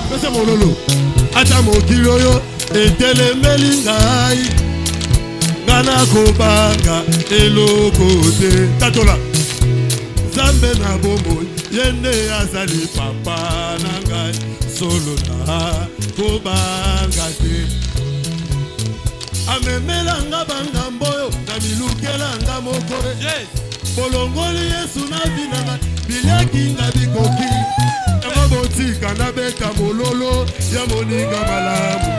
pesa mololo. Ata mokilo yo etelemeli ngai. Ngana kobanga eloko te. Tatola. Zambe na bomoi yende azali papa na ngai. Solo na kobanga te. Amemela nga bangamboyo na milukela nga mokore. Bolongoli Yesu na vinanga bileki nga bikoki. Ema botika na beta mololo ya moninga malamu.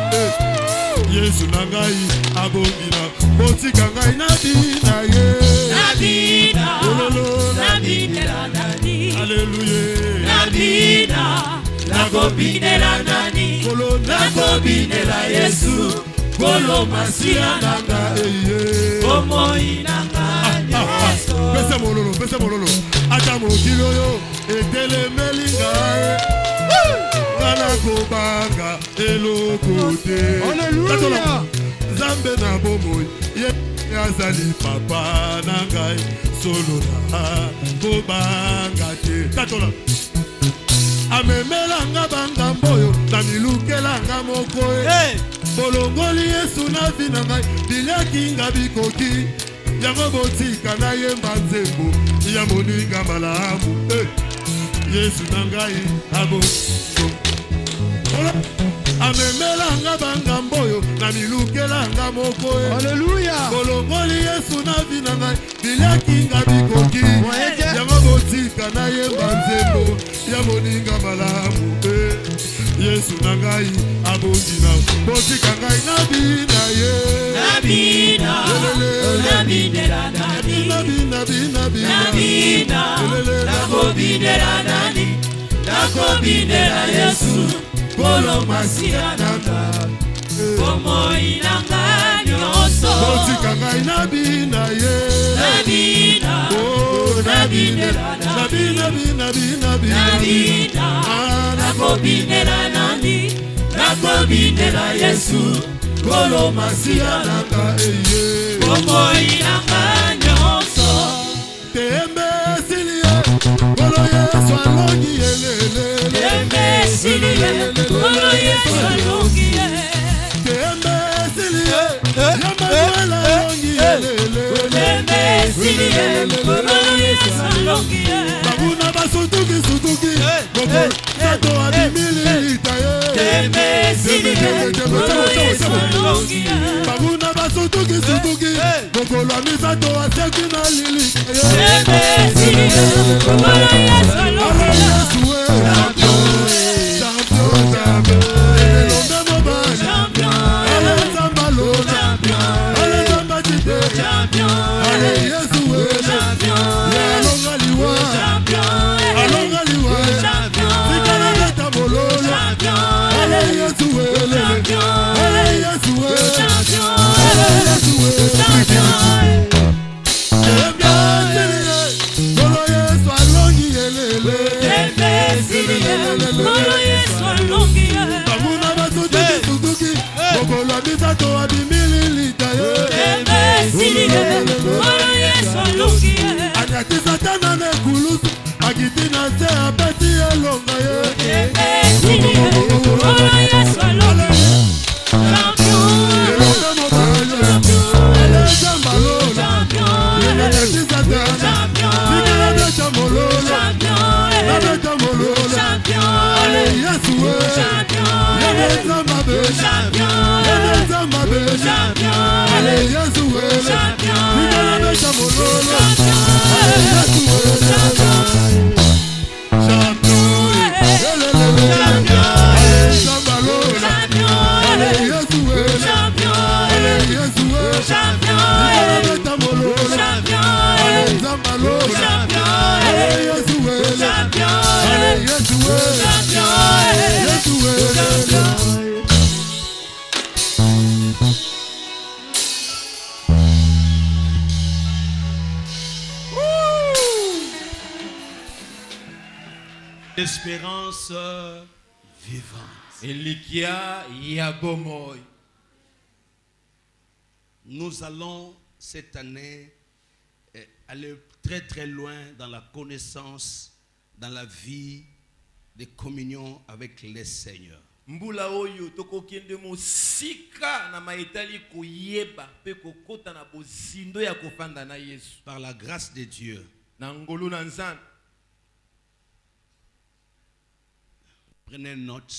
Yesu na ngai abongina botika ngai na bina ye. Na bina mololo na bina nani. Hallelujah. Na bina na kobinela nani. Na kobinela Yesu. Kolo masia nanga eye. Omo inanga nyeso. Pese mololo. Ata mokilo yo etelemeli ngai. Ngana kobanga eloko te. Hallelujah. Zambe na bomoi ye azali papa na ngai. Solo na kobanga te. Tatola. Amemela nga bangamboyo na milukela nga mokoe. Bolongoli Yesu na vina ngai bileki nga bikoki. Yango botika na yemba nzembo ya moninga malamu. Yesu na ngai abongo. Amemela nga bangamboyo na milukela nga mokoe. Hallelujah. Bolongoli Yesu na vina ngai bileki nga bikoki. Yango botika na yemba nzembo ya moninga malamu. Yesu na ngai abongina botika ngai na bina ye. Na bina na bina nani. Na bina na kobinela nani. Na kobinela Yesu. Kolo masia nanga. Komo inanga nyoso. Botika ngai na bina ye. Na bina na bina na kobinela nani. Na kobinela Yesu. Kolo masia nanga eye. Komo inanga nyoso. Tembe silie. Kolo Yesu alongi elele. Tembe silie. Kolo Yesu alongi elele. Tembe silie. Yamala alongi elele. Tembe silie. Kolo Yesu alongi elele. Baguna basutuki sutuki. Gogo sato adimili itaye. Tembe silie. Kolo Yesu alongi elele. Baguna basutuki sutuki. Gogo la misato aseki na lili. Tembe silie. Kolo Yesu alongi elele. Espérance vivante. Elikia Yabomoy. Nous allons cette année aller très très loin dans la connaissance, dans la vie de communion avec les seigneurs. Mbula oyo tokokende mosika na maitali koyeba pe kokota na bozindo ya kofanda na Yesu. Par la grâce de Dieu, Na ngolu na nzambe. prenez note.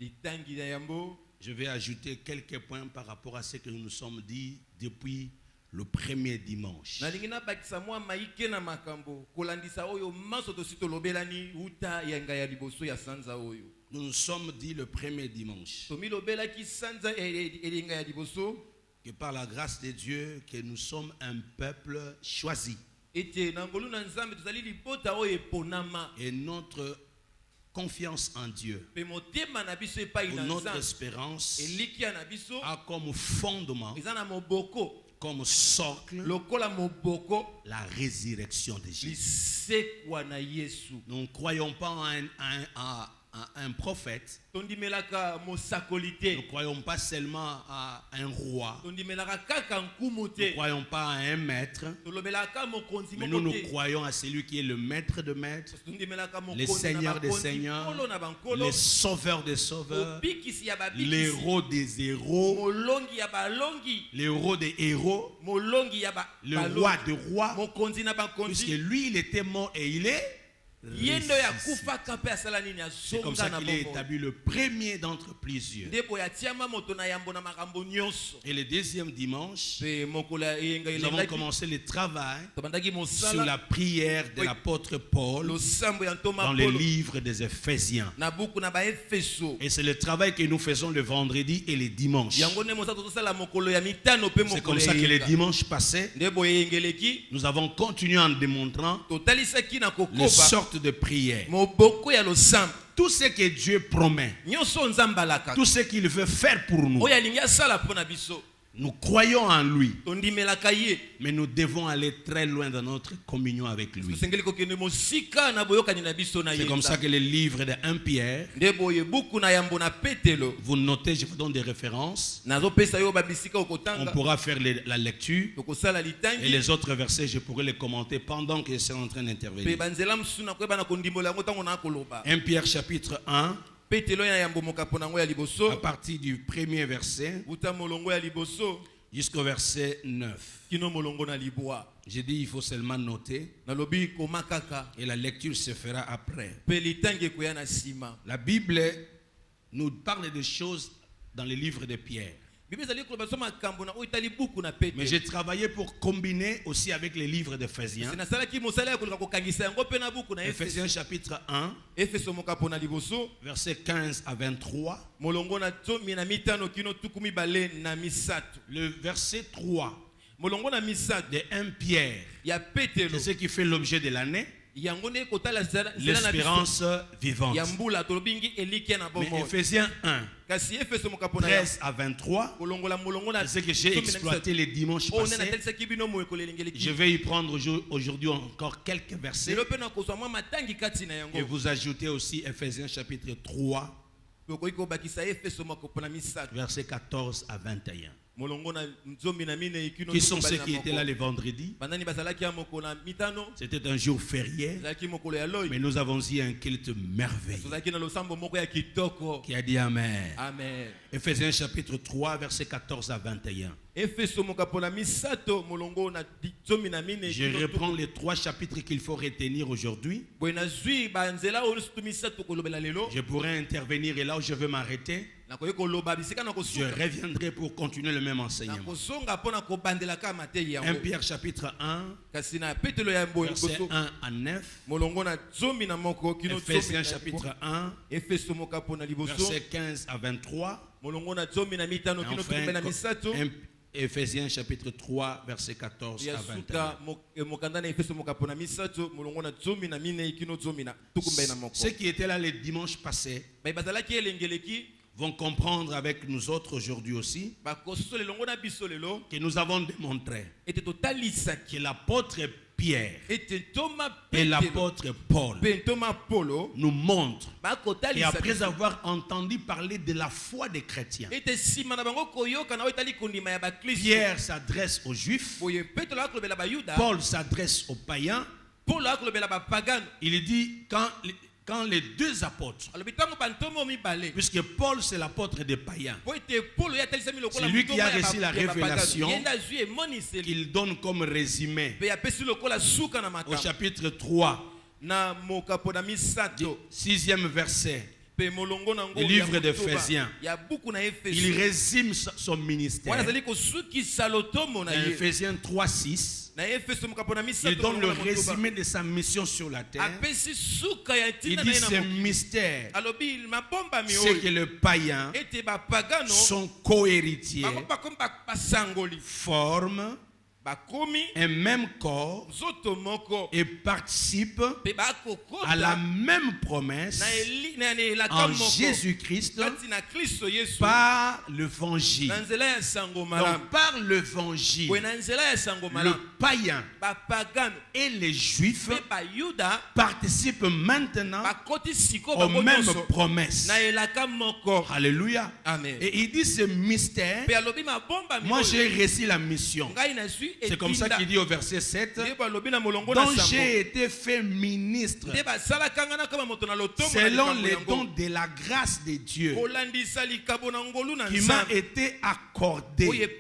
Litangi na yambo. Je vais ajouter quelques points par rapport à ce que nous nous sommes dit depuis le premier dimanche. Na lingina bakisa mwa maike na makambo. Kolandisa oyo maso to sito lobelani uta yanga ya liboso ya sanza oyo. Nous nous sommes dit le premier dimanche Tomi lobela ki sanza elinga ya liboso. que par la grâce de Dieu que nous sommes un peuple choisi. Ete na ngolu na nzambe tozali libota oyo eponama. Et notre confiance en Dieu, Pe motema na biso epai ou na notre nzambe. espérance, Elikia na biso. a comme fondement, Eza na moboko. comme socle, Lokola moboko. la résurrection de Jésus. Lisekwa na Yesu. Nous ne croyons pas à un prophète. Tondimelaka Nous mosakolite. ne croyons pas seulement à un roi. Tondimelaka kaka nkumu Nous ne te. croyons pas à un maître. Tolobelaka mokonzi Mais nous moko nous te. croyons à celui qui est le maître de maîtres, Tondimelaka le mokonzi na Seigneur des bakonzi, seigneurs, nkolo na bankolo. le sauveur des sauveurs, Obikisi ya babikisi. l'héros des héros, Molongi ya balongi. l'héros des héros, Molongi ya le balongi. roi des rois, Mokonzi na puisque bakonzi. lui, il était mort et il est Yendo ya ressuscité. kufa kape asala nini C'est comme azonga ça na qu'il est bomoi. établi le premier d'entre plusieurs. Ndebo ya tiama moto na yambo na makambo nyonso. Et le deuxième dimanche, Pe mokola eyenga nous avons elendaki. commencé le travail Tobandaki sur mosala. la prière de l'apôtre Paul Losambo ya ntoma dans le Polo. livre des Éphésiens. Na buku na ba Efeso. Et c'est le travail que nous faisons le vendredi et le dimanche. Yango ne mosa tosala mokolo ya mitano pe C'est mokolo comme ça que le dimanche passé, ndebo eyengeleki nous avons continué en démontrant totalisaki na les kokoba sortes de prières. moboko ya losambo Tout ce que Dieu promet, nyonso nzambe alaka tout ce qu'il veut faire pour nous, oyo alingi asala mpo na biso nous croyons en lui, tondimelaka ye mais nous devons aller très loin dans notre communion avec lui. tosengeli kokende mosika na boyokani na biso na C'est ye comme ça que le livre de 1 Pierre, nde boye buku na yambo na petelo vous notez, je vous donne des références, nazopesa yo babisika on okotanga pourra faire la lecture, tokosala et litangi les autres versets, je pourrai les commenter pendant que je suis en train mpe d'intervenir. banzela mosusu na koyeba na kondimbola yango ntango na koloba 1 Pierre chapitre 1, petelo ya yambo mokapo nango ya à liboso partir du premier verset buta molongo ya liboso jusqu'au verset 9. kino molongo na libwa J'ai dit, il faut seulement noter, nalobi koma kaka et la lecture se fera après. mpe litangi ekoya na nsima La Bible nous parle de choses dans le livre de Pierre. bible ezali koloba so makambo na oyo etali buku na Mais pete j'ai travaillé pour combiner aussi avec les livres d'Éphésiens. kasi nasalaki mosala ya kolinga kokangisa yango mpe na buku na Éphésiens chapitre 1, efeso mokapo na liboso versets 15 à 23. molongo na zomi na mitano kino tuku mibale na misato Le verset 3 molongo na misato de 1 Pierre, ya petelo c'est ce qui fait l'objet de l'année, yango nde kotala nzela na biso l'espérance vivante. ya mbula tolobi ngi elikia na Mais bomoi Éphésiens 1, kasi efeso mokapo na 13 à 23, kolongola molongo na c'est ce que j'ai zomi na exploité les dimanches oyo nde passés. natalisaki bino moyekolo elengeleki Je vais y prendre aujourd'hui encore quelques versets lelo mpe nakozwa mwa matangi kati na et yango vous ajoutez aussi Éphésiens chapitre 3, tokoki kobakisa efeso mokapo na misato versets 14 à 21. molongo na zomi na minei kino Qui sont tuku ceux mibale qui na étaient moko. là le vendredi? banani bazalaki ya mokolo na mitano C'était un jour férié, ezalaki mokolo ya loi mais nous avons eu un culte merveilleux. tozalaki na losambo moko ya kitoko Qui a dit Amen? amen Éphésiens chapitre 3, versets 14 à 21. efeso mokapo na misato molongo na zomi na minei Je kino tuku. reprends les 3 chapitres qu'il faut retenir aujourd'hui. boye nazwi banzela oyo nyonso tu misato kolobela lelo Je pourrais intervenir et là où je veux m'arrêter, nakoki koloba bisika na je kosuka reviendrai pour continuer le même enseignement. nakosonga mpo na kobandelaka mateyi 1 yango Pierre chapitre 1, kasi na petelo ya mboye versets liboso 1 à 9. molongo na zomi na moko kino Éphésiens chapitre 1, efeso mokapo na liboso versets 15 à 23. molongo na zomi na mitano Et kino enfin, tukumbe na misato Éphésiens chapitre 3, versets 14 ya à 21. suka mokanda na efeso mokapo na misato molongo na zomi na minei kino zomi na tukumbe na moko Ceux qui étaient là le dimanche passé bai bazalaki elengeleki vont comprendre avec nous autres aujourd'hui aussi bakososo lelongo na biso lelo que nous avons démontré ete totalisaki que l'apôtre Pierre ete ntoma et petelo l'apôtre Paul mpe ntoma polo nous montrent et bakotalisa après biso avoir entendu parler de la foi des chrétiens, ete nsima na bango koyoka na oyo etali kondima ya baklisto Pierre s'adresse aux juifs, boye petelo akolobela bayuda Paul s'adresse aux païens. polo akolobela bapagano Il dit quand quand les deux apôtres, puisque Paul c'est l'apôtre des païens, c'est lui qui a reçu la révélation qu'il donne comme résumé au chapitre 3, 6e verset du livre d'Éphésiens. Il résume son ministère. Dans Éphésiens 3, 6, il donne le résumé de sa mission sur la terre. Il dit ce mystère, c'est que les païens sont co-héritiers, forment un même corps et participent à la même promesse en Jésus-Christ par l'évangile. Donc par l'évangile, le païen et les juifs participent maintenant aux mêmes promesses. Alléluia. Amen. Et il dit ce mystère, moi j'ai reçu la mission. C'est comme ça qu'il dit au verset 7, dont j'ai été fait ministre selon les dons de la grâce de Dieu qui m'a été accordé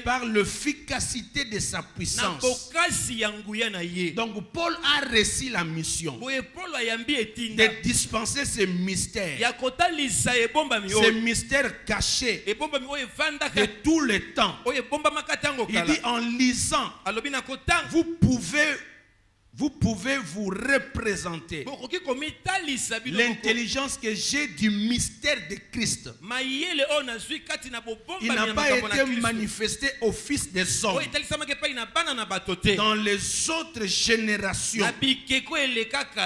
par l'efficacité de sa puissance. Donc Paul a reçu la mission de dispenser ce mystère, ce mystère caché de tout le temps. Il dit en lisant, vous pouvez vous représenter l'intelligence que j'ai du mystère de Christ. Il n'a pas été manifesté au Fils des hommes dans les autres générations,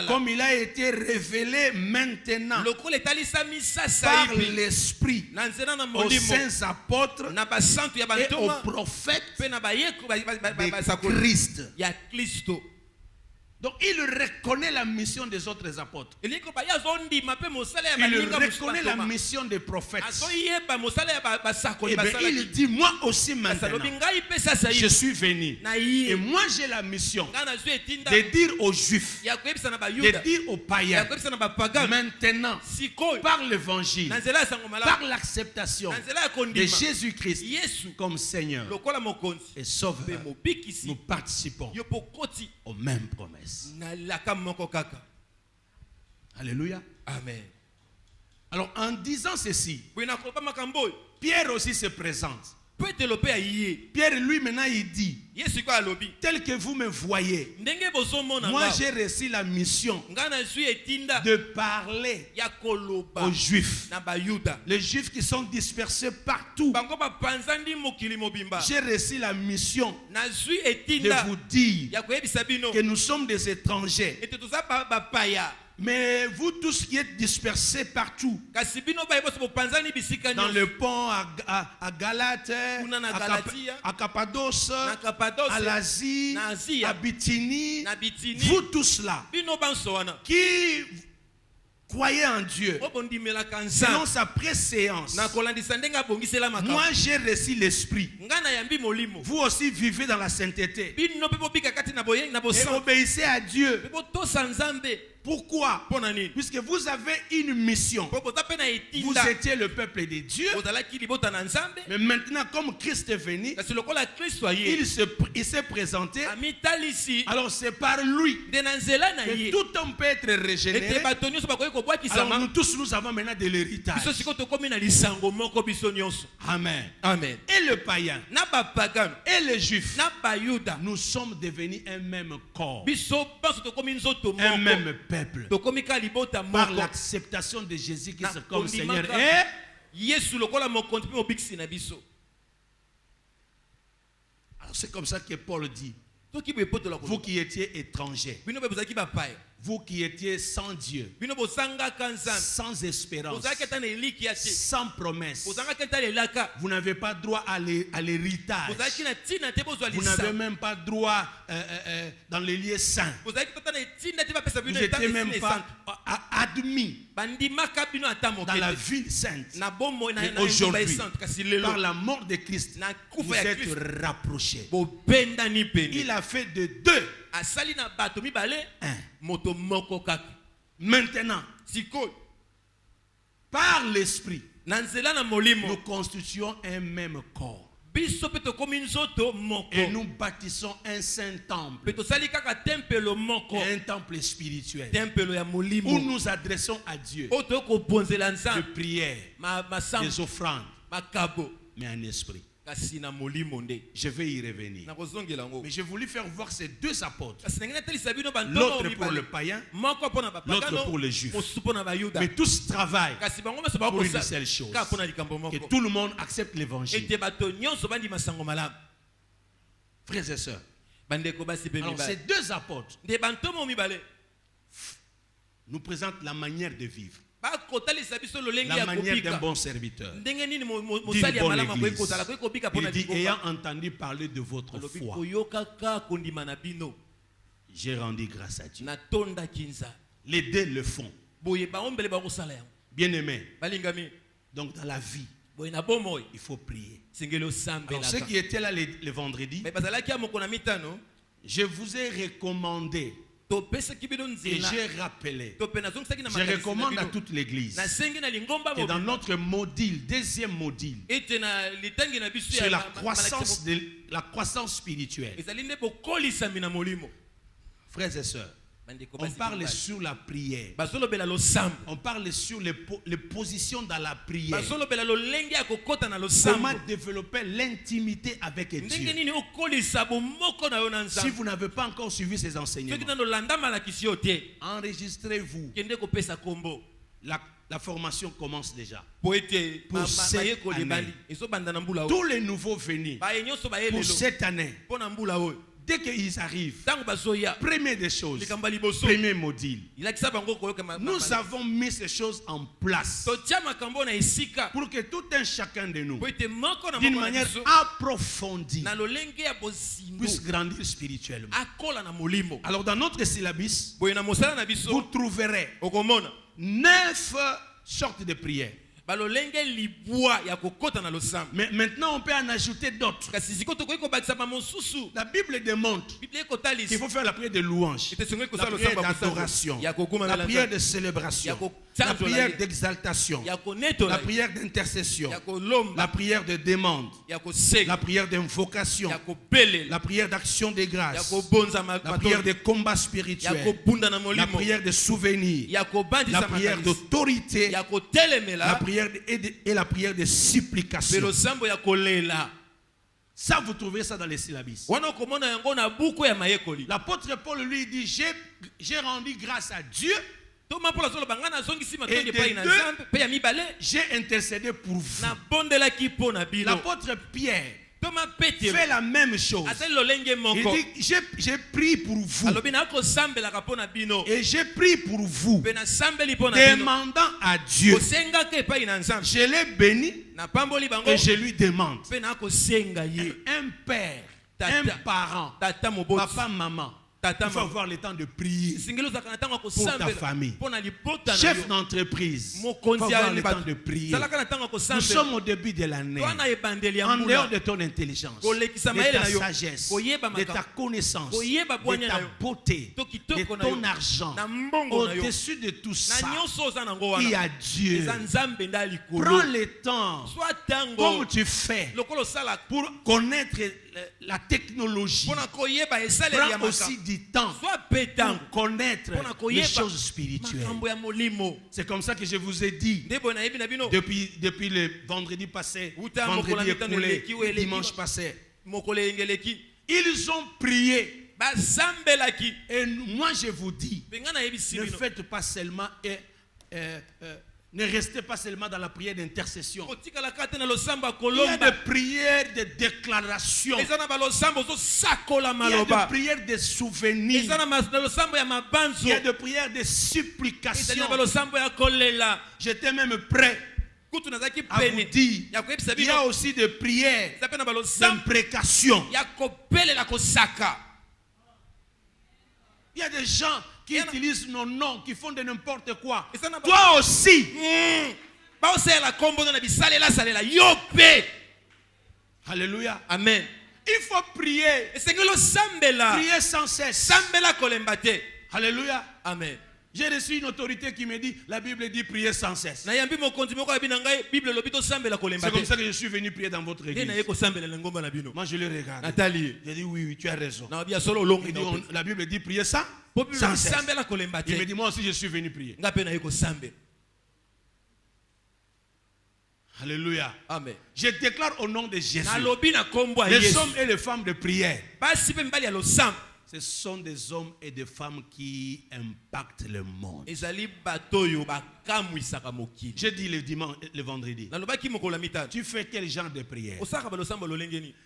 comme il a été révélé maintenant par l'Esprit aux saints apôtres et aux prophètes de Christ. Donc il reconnaît la mission des autres apôtres. Il reconnaît la mission des prophètes. Et bien, il dit, moi aussi maintenant, je suis venu. Et moi j'ai la mission de dire aux Juifs, de dire aux païens, maintenant, par l'évangile, par l'acceptation de Jésus-Christ comme Seigneur et Sauveur, nous participons aux mêmes promesses. Alléluia. Amen. Alors en disant ceci, Pierre aussi se présente. Pierre lui maintenant il dit, tel que vous me voyez, moi j'ai reçu la mission de parler aux Juifs, les Juifs qui sont dispersés partout. J'ai reçu la mission de vous dire que nous sommes des étrangers. Mais vous tous qui êtes dispersés partout, dans le pont à Galate, à Cappadoce, à l'Asie, à Bithynie, vous tous là, qui croyez en Dieu, selon sa préséance, moi j'ai reçu l'Esprit. Vous aussi vivez dans la sainteté et obéissez à Dieu. Pourquoi? Puisque vous avez une mission. Vous étiez le peuple de Dieu. Mais maintenant, comme Christ est venu, il s'est présenté. Alors c'est par lui que tout homme peut être régénéré. Alors nous tous, nous avons maintenant de l'héritage. Amen. Amen. Et le païen et les juifs, nous sommes devenus un même corps, un même peuple, par l'acceptation de Jésus-Christ comme Seigneur. Et alors c'est comme ça que Paul dit, vous qui étiez étrangers, vous qui étiez sans Dieu, sans espérance, sans promesse, vous n'avez pas droit à l'héritage. Vous n'avez même pas droit dans les lieux saints. Vous n'étiez même pas admis dans la ville sainte. Et aujourd'hui, par la mort de Christ, vous êtes rapprochés. Il a fait de deux un. Maintenant, par l'esprit, nous constituons un même corps. Et nous bâtissons un saint temple. Un temple spirituel. Où nous adressons à Dieu de prières, des offrandes, mais en esprit. Je vais y revenir. Mais j'ai voulu faire voir ces deux apôtres. L'autre pour le païen, l'autre pour le juif. Mais tous travaillent pour une seule chose. Que tout le monde accepte l'évangile. Frères et sœurs. Alors ces deux apôtres nous présentent la manière de vivre. La manière d'un bon serviteur, d'une bonne église. Il dit, ayant entendu parler de votre foi, j'ai rendu grâce à Dieu. Les deux le font. Bien aimé. Donc dans la vie, il faut prier. Alors ceux qui étaient là le vendredi, je vous ai recommandé. Et j'ai rappelé, je recommande à toute l'église que dans notre module, deuxième module, sur la croissance spirituelle, frères et sœurs, on parle sur la prière. On parle sur les positions dans la prière. Comment développer l'intimité avec Dieu. Si vous n'avez pas encore suivi ces enseignements, enregistrez-vous. La formation commence déjà. Pour cette année. Tous les nouveaux venus pour cette année, dès qu'ils arrivent, première des choses, premier module, nous avons mis ces choses en place pour que tout un chacun de nous, d'une manière approfondie, puisse grandir spirituellement. Alors dans notre syllabus, vous trouverez 9 sortes de prières. Mais maintenant on peut en ajouter d'autres. La Bible démontre qu'il faut faire la prière de louange, la prière d'adoration, la prière de célébration, la prière d'exaltation, la prière d'intercession, la prière de demande, la prière d'invocation, la prière d'action de grâce, la prière de combat spirituel, la prière de souvenir, la prière d'autorité, la prière et la prière de supplication. Ça, vous trouvez ça dans les syllabus. L'apôtre Paul lui dit, j'ai rendu grâce à Dieu. Et j'ai intercédé pour vous. L'apôtre Pierre fait la même chose. Il dit, j'ai prié pour vous. Et j'ai prié pour vous, demandant à Dieu. Je l'ai béni et je lui demande. Un père, un parent, papa, maman, il faut avoir le temps de prier pour ta famille. Chef d'entreprise, il faut avoir le temps de prier. Nous sommes au début de l'année. En dehors de ton intelligence, de ta sagesse, de ta connaissance, de ta beauté, de ton argent, au-dessus de tout ça, il y a Dieu. Prends le temps, comme tu fais, pour connaître la technologie. Prends aussi du temps pour connaître les choses spirituelles. C'est comme ça que je vous ai dit depuis le vendredi passé, vendredi écoulé, dimanche passé. Ils ont prié. Et moi je vous dis, ne faites pas seulement ne restez pas seulement dans la prière d'intercession. Il y a des prières de déclaration. Il y a des prières de souvenirs. Il y a des prières de supplication. J'étais même prêt à vous dire, il y a aussi des prières d'imprécation. Il y a des gens qui utilisent nos noms, qui font de n'importe quoi. Toi aussi. Alléluia. Amen. Il faut prier. Prier sans cesse. Alléluia. Amen. J'ai reçu une autorité qui me dit, la Bible dit prier sans cesse. C'est comme ça que je suis venu prier dans votre église. Moi je le regarde. J'ai dit oui, tu as raison. Il dit, la Bible dit prier sans cesse. Il me dit, moi aussi je suis venu prier. Alléluia. Amen. Je déclare au nom de Jésus, les hommes et les femmes de prière, ce sont des hommes et des femmes qui impactent le monde. J'ai dit le vendredi. Tu fais quel genre de prière?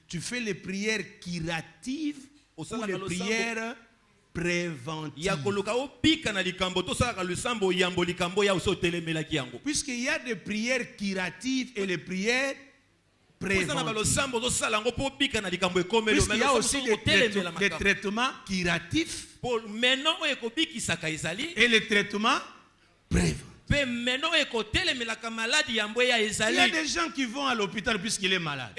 Tu fais les prières curatives ou les prières préventive. Puisqu'il y a des prières curatives et les prières préventives. Puisqu'il y a aussi des traitements curatifs et les traitements préventifs. Il y a des gens qui vont à l'hôpital puisqu'il est malade.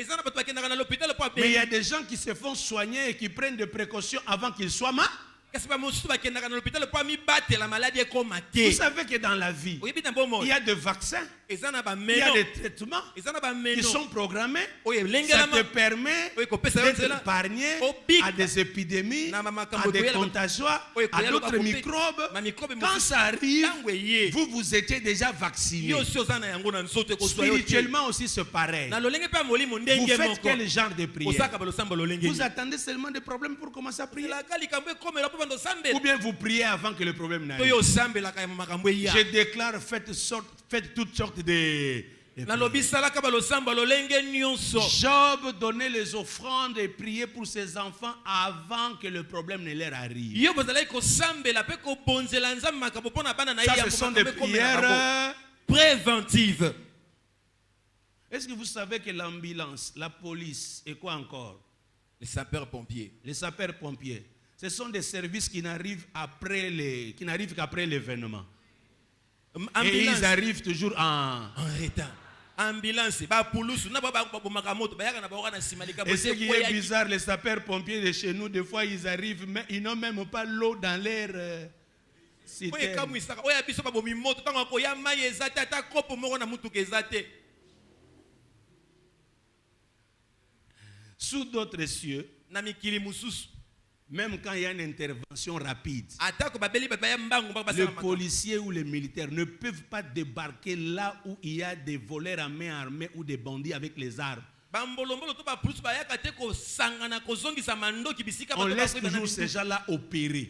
Mais il y a des gens qui se font soigner et qui prennent des précautions avant qu'ils soient malades. Vous savez que dans la vie, il y a des vaccins, il y a des traitements qui sont programmés. Ça te permet d'être épargné à des épidémies, à des contagions, à d'autres microbes. Quand ça arrive, vous étiez déjà vacciné. Spirituellement aussi, c'est pareil. Vous faites quel genre de prière? Vous attendez seulement des problèmes pour commencer à prier? Ou bien vous priez avant que le problème n'arrive? Je déclare, faites toutes sortes de... Job donnait les offrandes et priait pour ses enfants avant que le problème ne leur arrive. Ça, ce sont des prières préventives. Est-ce que vous savez que l'ambulance, la police et quoi encore? Les sapeurs-pompiers. Les sapeurs-pompiers. Ce sont des services qui n'arrivent qu'après l'événement. Et ils arrivent toujours en retard. Ambulance, et ce qui est bizarre, les sapeurs-pompiers de chez nous, des fois ils arrivent, mais ils n'ont même pas l'eau dans leur citerne. Sous d'autres cieux, même quand il y a une intervention rapide, les policiers ou les militaires ne peuvent pas débarquer là où il y a des voleurs à main armée ou des bandits avec les armes. On laisse toujours ces gens-là opérer.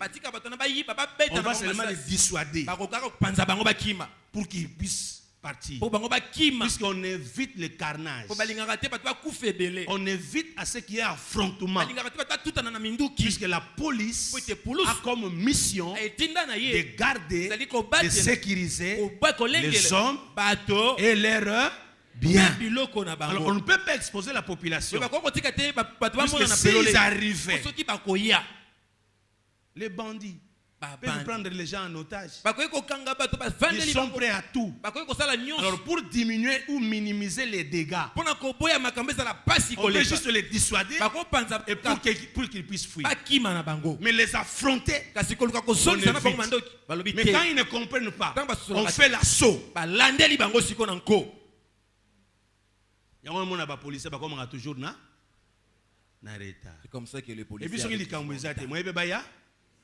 On va seulement les dissuader pour qu'ils puissent partir. Puisqu'on évite le carnage. On évite à ce qu'il y ait affrontement. Puisque la police a comme mission de garder, de sécuriser les hommes et leurs biens. Alors on ne peut pas exposer la population. Puisque s'ils arrivaient, les bandits peuvent prendre les gens en otage. Ils sont prêts à tout. Alors pour diminuer ou minimiser les dégâts, on peut juste les dissuader et pour qu'ils puissent fuir. Mais les affronter, on évite. Mais quand ils ne comprennent pas, on fait l'assaut. C'est comme ça que les policiers.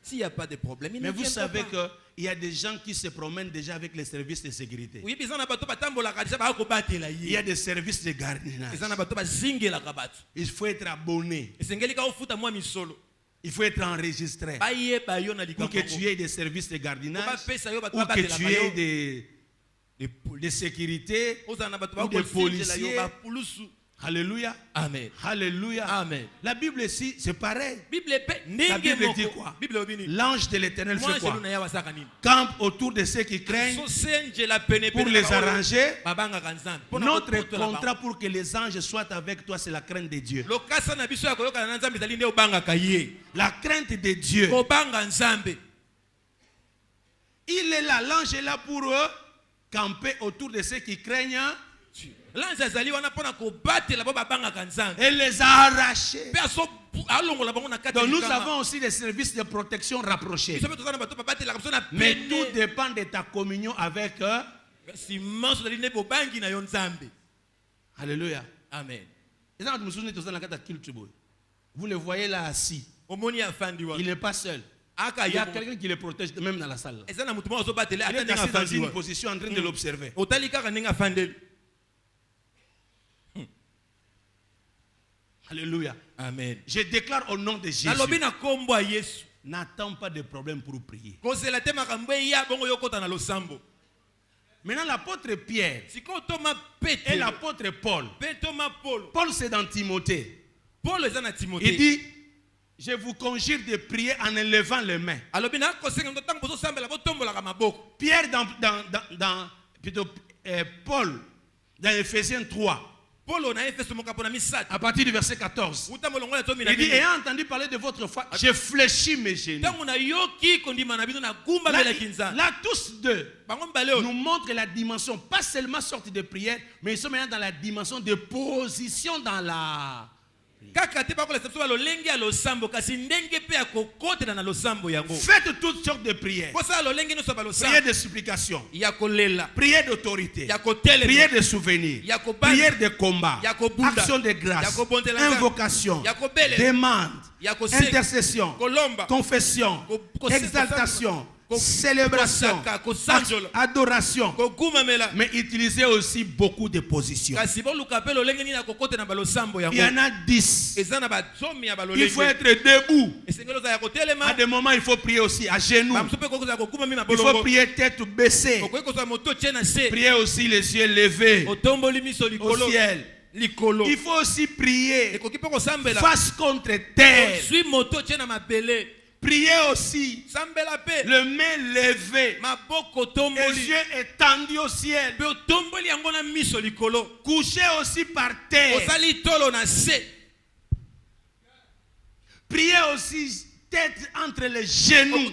S'il n'y a pas de problème, mais vous savez qu'il y a des gens qui se promènent déjà avec les services de sécurité. Il y a des services de gardiennage. Il faut être abonné. Il faut être enregistré pour que tu aies des services de gardiennage ou que tu aies des sécurités ou des policiers. Alléluia. Amen. Alléluia. Amen. La Bible ici, c'est pareil. La Bible dit quoi? L'ange de l'Éternel fait quoi? Campe autour de ceux qui craignent pour les arranger. Notre contrat pour que les anges soient avec toi, c'est la crainte de Dieu. La crainte de Dieu. Il est là, l'ange est là pour eux, camper autour de ceux qui craignent. Et les a arrachés Donc nous avons aussi des services de protection rapprochés. Mais tout dépend de ta communion avec eux. Alléluia. Amen. Vous le voyez là assis. Il n'est pas seul. Il y a quelqu'un qui le protège même dans la salle. Il est assis dans une position en train de l'observer. Alléluia. Amen. Je déclare au nom de Jésus. N'attends pas de problème pour prier. Maintenant, l'apôtre Pierre et l'apôtre Paul. Paul, c'est dans Timothée. Il dit, je vous conjure de prier en élevant les mains. Pierre Paul, dans Ephésiens 3. À partir du verset 14. Il dit, ayant entendu parler de votre foi, je fléchis mes genoux. Là, tous deux nous montrent la dimension, pas seulement sorte de prière, mais ils sont maintenant dans la dimension de position dans la... Faites toutes sortes de prières. Prière de supplication, prière d'autorité, prière de souvenir, prière de combat, action de grâce, invocation, demande, intercession, confession, exaltation, célébration, adoration, mais utilisez aussi beaucoup de positions. Il y en a 10. Il faut être debout. À des moments, il faut prier aussi à genoux. Il faut prier tête baissée. Prier aussi les yeux levés au ciel. Il faut aussi prier face contre terre. Priez aussi, le main levé, les yeux étendus au ciel. Couchez aussi par terre. Priez aussi tête entre les genoux.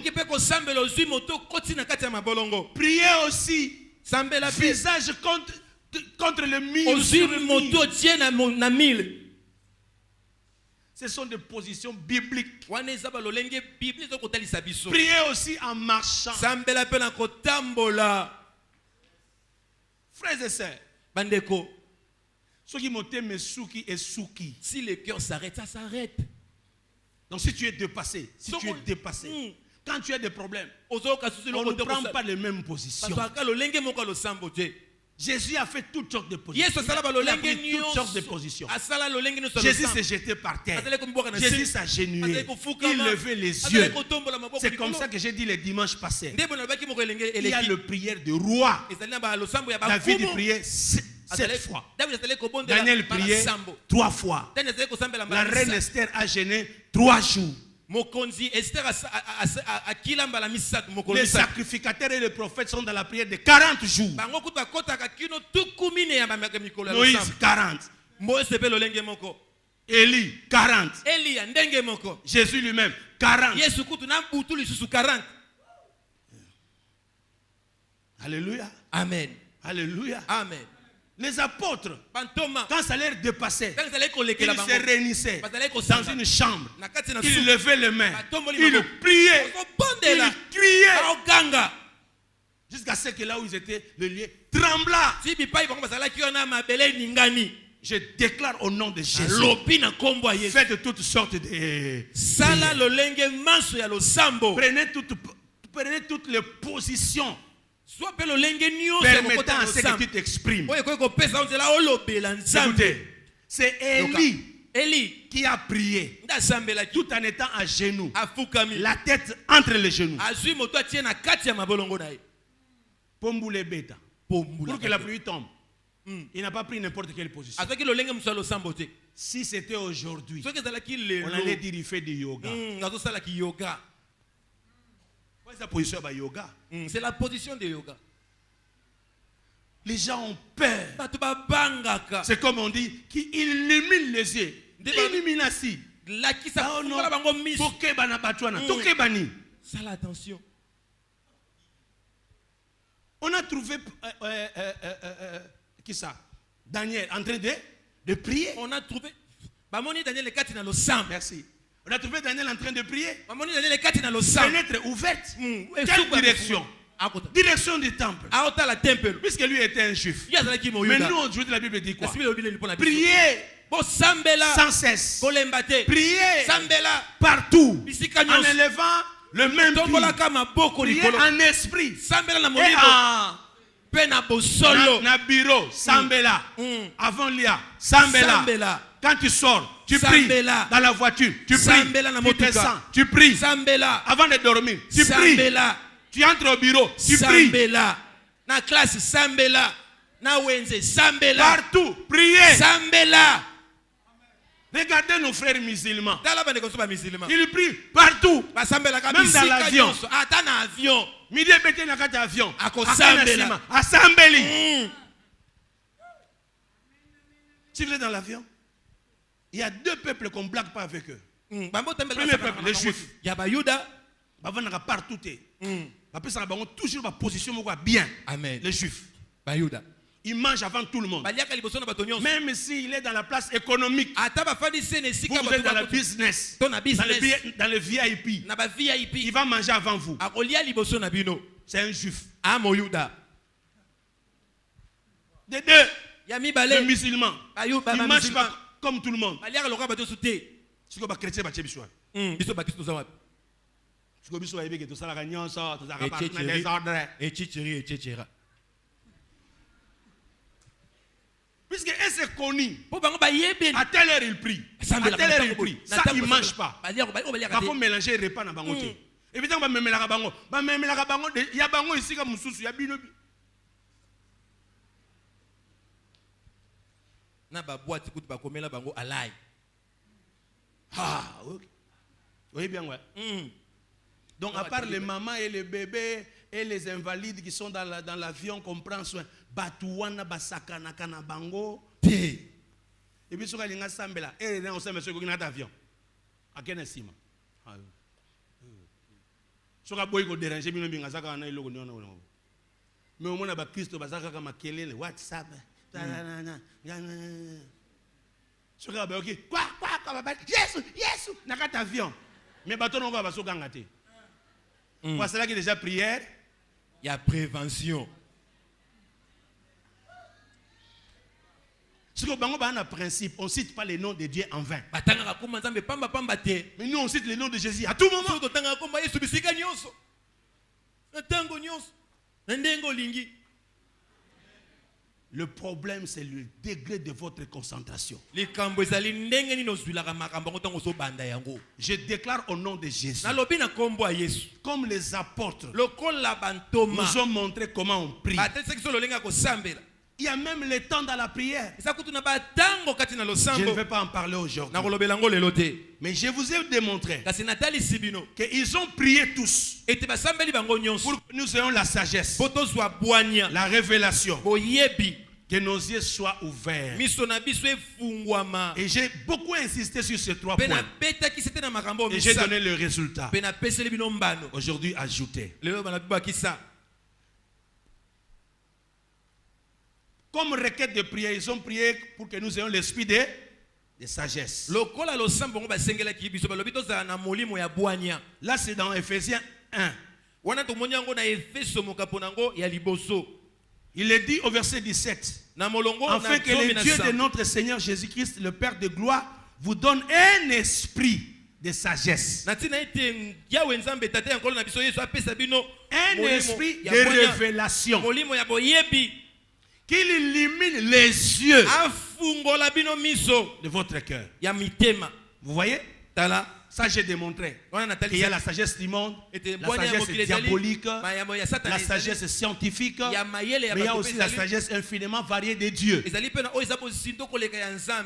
Priez aussi visage contre le mur. Ce sont des positions bibliques. Priez aussi en marchant. Frères et sœurs, si le cœur s'arrête, ça s'arrête. Donc si tu es dépassé, quand tu as des problèmes, on ne prend pas les mêmes positions. Jésus a fait toutes sortes de positions. Il a pris toutes sortes de positions. Jésus s'est jeté par terre. Jésus s'agenouillait. Il levait les yeux. C'est comme ça que j'ai dit le dimanche passé. Il y a le prière de roi. David priait 7 fois. Daniel priait 3 fois. La reine Esther a jeûné 3 jours. Les sacrificateurs et les prophètes sont dans la prière de 40 jours. Moïse 40. Élie 40. Jésus lui-même 40. Alléluia. Amen. Alléluia. Amen. Les apôtres, quand ça leur dépassait, ils se réunissaient dans une chambre. Ils levaient les mains. Ils priaient. Ils criaient. Jusqu'à ce que là où ils étaient, le lieu trembla. Je déclare au nom de Jésus. Faites toutes sortes de... Prenez toutes les positions permettant à ce que tu t'exprimes. Écoutez, c'est Élie qui a prié tout en étant à genoux, la tête entre les genoux. Pour que la pluie tombe. Il n'a pas pris n'importe quelle position. Si c'était aujourd'hui, on allait dire il fait du yoga. Sa position de yoga. C'est la position de yoga. Les gens ont peur. C'est comme on dit, qui illumine les yeux. Illumination. Attention. On a trouvé qui ça? Daniel en train de prier. On a trouvé Merci. On a trouvé Daniel en train de prier. Fenêtre Fenêtre ouverte. Quelle direction? Direction du temple. Puisque lui était un juif. Mais nous, aujourd'hui, la Bible dit quoi? Priez sans cesse. Priez partout. En élevant le même pied. Priez en esprit. Et na bureau, Sambela. Avant l'IA, Sambela. Quand tu sors, tu pries. Dans la voiture, tu pries. Tu descends, tu pries. Avant de dormir, tu pries. Tu entres au bureau, tu pries. Na classe, Sambela. Na wenze, Sambela. Partout, priez. Sambela. Regardez nos frères musulmans. Ils prient partout. Même dans l'avion. Midi et bêté dans l'avion. Assembly. Si vous êtes dans l'avion, il y a deux peuples qu'on ne blague pas avec eux. Premier peuple, les juifs. Partout. Toujours ma position bien. Amen. Les juifs. Il mange avant tout le monde. Même s'il est dans la place économique. Vous êtes dans le business. Dans le VIP. Il va manger avant vous. C'est un juif. Des deux. Le musulman. Il ne mange pas comme tout le monde. C'est comme les chrétiens. Puisque est connu, à telle heure il prie, à telle heure il prie, ça il ne mange pas. Il faut mélanger les repas dans le bango. Évidemment, il y a bango ici comme il y a bino. Ah, ok. Oui, bien, ouais. Donc, à part les mamans et les bébés et les invalides qui sont dans l'avion, qu'on prend soin, Batouana, Basakana, Kanabango, et puis, sur la Sambela, et là, on sait, monsieur, qu'il y a un avion. À quel instant? Sur la boy, qu'on dérange, mais on a mais au moins, on a Christ, Basaka, Makele, WhatsApp. Sur la boy, quoi, yes, n'a qu'un avion. Mais bâton, on va se gangater. Pour cela qui est déjà prière, il y a prévention. Si on a un principe, on ne cite pas les noms de Dieu en vain. Mais nous, on cite les noms de Jésus à tout moment. Le problème, c'est le degré de votre concentration. Je déclare au nom de Jésus, comme les apôtres nous ont montré comment on prie. Il y a même le temps dans la prière. Je ne vais pas en parler aujourd'hui. Mais je vous ai démontré qu'ils ont prié tous pour que nous ayons la sagesse, la révélation, que nos yeux soient ouverts. Et j'ai beaucoup insisté sur ces 3 points. Et j'ai donné le résultat. Aujourd'hui, ajoutez. Comme requête de prière, ils ont prié pour que nous ayons l'esprit de sagesse. Là, c'est dans Ephésiens 1. Il est dit au verset 17. Afin que le Dieu de notre Seigneur Jésus-Christ, le Père de gloire, vous donne un esprit de sagesse. Un esprit de révélation. Qu'il illumine les yeux de votre cœur. Vous voyez? Ça, j'ai démontré. Il y a la sagesse du monde, la sagesse diabolique, la sagesse scientifique, mais il y a aussi la sagesse infiniment variée de Dieu.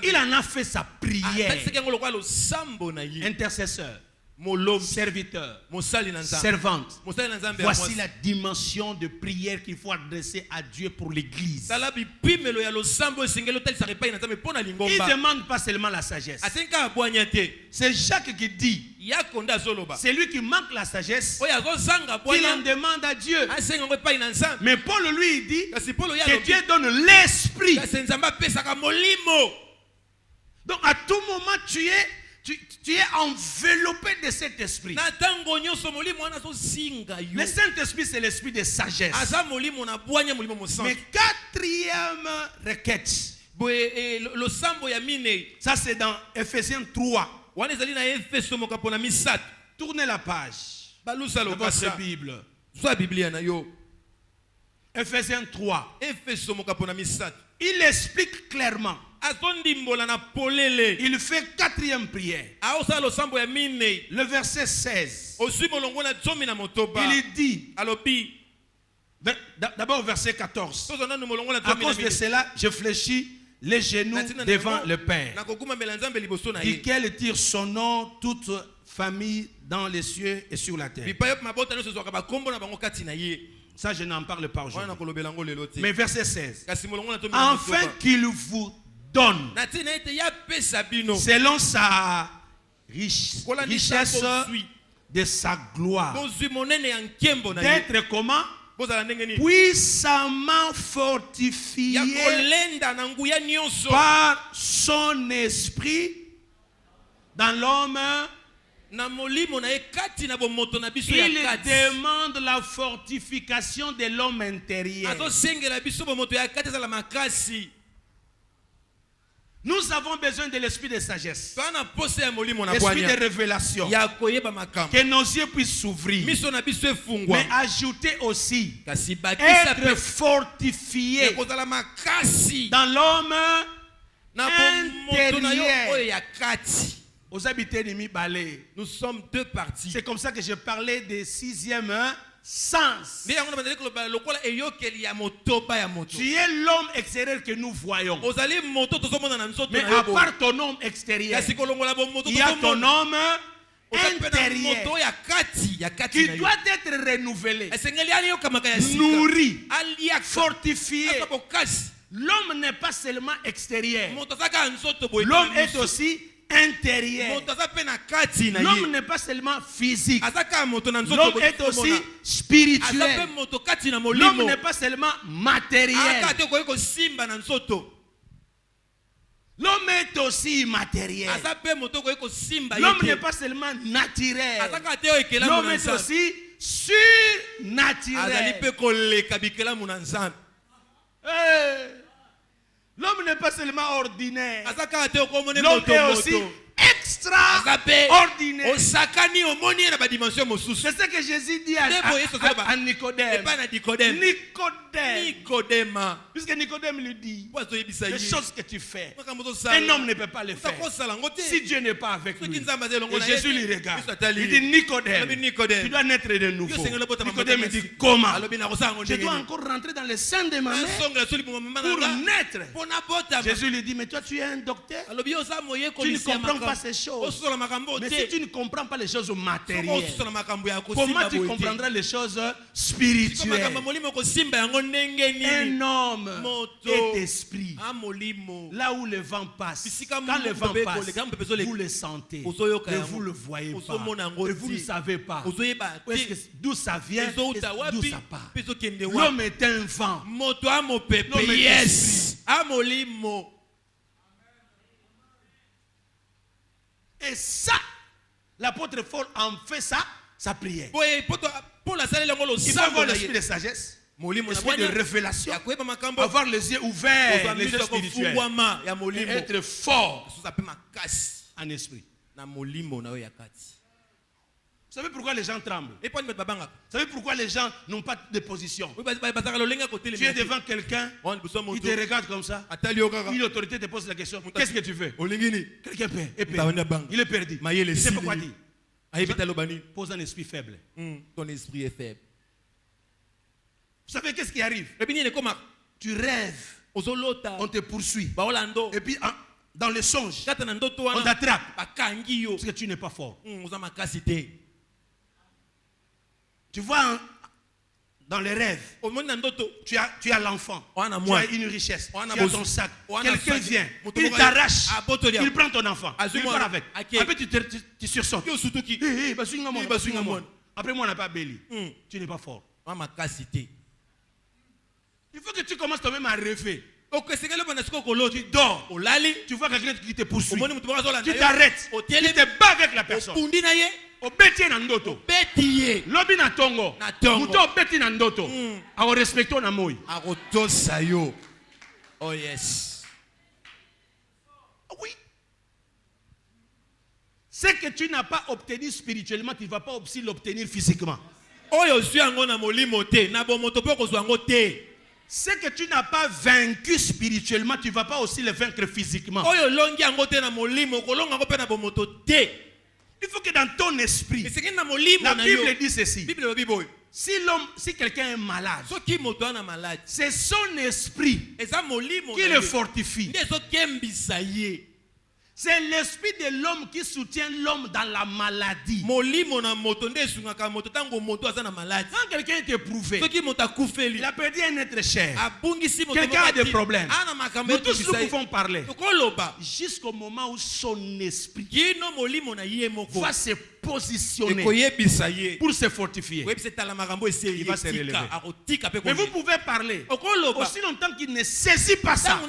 Il en a fait sa prière. Intercesseur, serviteur, servante. Voici la dimension de prière qu'il faut adresser à Dieu pour l'église. Il ne demande pas seulement la sagesse. C'est Jacques qui dit, c'est lui qui manque la sagesse, il en demande à Dieu. Mais Paul lui dit que Dieu donne l'esprit. Donc à tout moment, tu es enveloppé de cet esprit. Le Saint-Esprit, c'est l'esprit de sagesse. Mais quatrième requête, ça c'est dans Ephésiens 3. Tournez la page de votre Bible. Ephésiens 3. Il explique clairement. Il fait quatrième prière. Le verset 16. Il dit, d'abord verset 14. À cause de cela, je fléchis les genoux devant le Père, duquel tire son nom toute famille dans les cieux et sur la terre. Ça, je n'en parle pas aujourd'hui. Mais verset 16. Afin qu'il vous donne, selon sa richesse de sa gloire, d'être comment? Puissamment fortifié par son esprit dans l'homme. Il demande la fortification de l'homme intérieur. Nous avons besoin de l'esprit de sagesse, l'esprit de révélation, que nos yeux puissent s'ouvrir, mais ajouter aussi être fortifié dans l'homme intérieur. Aux habitants de balais, nous sommes deux parties. C'est comme ça que je parlais des sixième sens. Tu es l'homme extérieur que nous voyons. Mais à part ton homme extérieur, il y a ton homme intérieur qui doit être renouvelé, nourri, fortifié. L'homme n'est pas seulement extérieur. L'homme est aussi intérieur. L'homme n'est pas seulement physique. L'homme est aussi spirituel. L'homme n'est pas seulement matériel. L'homme est aussi immatériel. L'homme n'est pas seulement naturel. L'homme est aussi surnaturel. L'homme n'est pas seulement ordinaire. L'homme est aussi extraordinaire. C'est ce que Jésus dit à Nicodème. Nicodème. Puisque Nicodème lui dit, les choses que tu fais, un homme ne peut pas les faire si Dieu n'est pas avec lui. Et Jésus lui regarde. Il dit, Nicodème, tu dois naître de nouveau. Nicodème dit, comment? Je dois encore rentrer dans le sein de ma mère pour naître. Jésus lui dit, mais toi tu es un docteur, tu ne comprends pas ces choses. Mais si tu ne comprends pas les choses matérielles, comment tu comprendras les choses spirituelles? Un homme est esprit. Là où le vent passe, quand le vent passe, vous le sentez, mais vous ne le voyez pas, et vous ne savez pas d'où ça vient et d'où ça part. L'homme est un vent. L'homme est esprit. Et ça, l'apôtre Paul en fait ça, sa prière. Il faut avoir l'esprit de sagesse, l'esprit de révélation, avoir les yeux ouverts, les yeux spirituels, et être fort en esprit. Vous savez pourquoi les gens tremblent? Vous savez pourquoi les gens n'ont pas de position? Tu es devant quelqu'un, il te regarde comme ça, une autorité te pose la question, qu'est-ce que tu veux? Quelqu'un perd, il est perdu. Il ne sait pas quoi dire. Pose un esprit faible. Ton esprit est faible. Vous savez qu'est-ce qui arrive? Tu rêves, on te poursuit, et puis dans le songe, on t'attrape parce que tu n'es pas fort. Tu vois, dans les rêves, tu as l'enfant, tu as une richesse, tu as ton sac. Quelqu'un vient, il t'arrache, il prend ton enfant, il part avec. Après, tu sursautes. Après, moi, on n'a pas béli. Tu n'es pas fort. Il faut que tu commences toi-même à rêver. Tu dors. Tu vois quelqu'un qui te poursuit. Tu t'arrêtes. Tu te bats avec la personne. Obeti na ndoto. Lobi na tongo. Muto obeti na ndoto. Awo respecto na moi. Agotosa yo. Oh yes. Oui. Ce que tu n'as pas obtenu spirituellement, tu ne vas pas aussi l'obtenir physiquement. Ce que tu n'as pas vaincu spirituellement, tu ne vas pas aussi le vaincre physiquement. Il faut que dans ton esprit, la Bible dit ceci. Si quelqu'un est malade, c'est son esprit qui le fortifie. C'est l'esprit de l'homme qui soutient l'homme dans la maladie. Quand quelqu'un est éprouvé, il a perdu un être cher, quelqu'un a des problèmes, nous tous nous pouvons parler jusqu'au moment où son esprit va se positionner pour se fortifier. Il va se relever. Mais vous pouvez parler aussi longtemps qu'il ne saisit pas ça.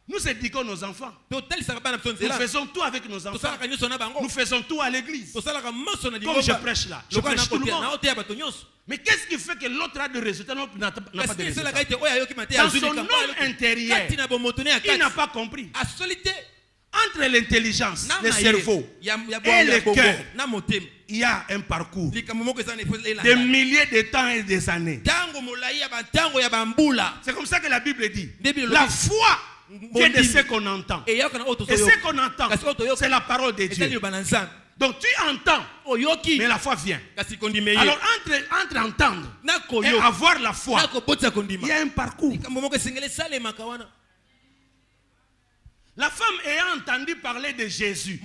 Nous éduquons nos enfants. Nous faisons tout avec nos enfants. Nous faisons tout à l'église. Comme je prêche là, je prêche tout le monde. Mais qu'est-ce qui fait que l'autre a des résultats, l'autre n'a pas de résultats? Dans son homme intérieur, il n'a pas compris. Entre l'intelligence, le cerveau et le cœur, il y a un parcours des milliers de temps et des années. C'est comme ça que la Bible dit. La foi vient de ce qu'on entend. Et ce qu'on entend, c'est la parole de Dieu. Donc tu entends, mais la foi vient. Alors entre entendre et avoir la foi, il y a un parcours. La femme ayant entendu parler de Jésus,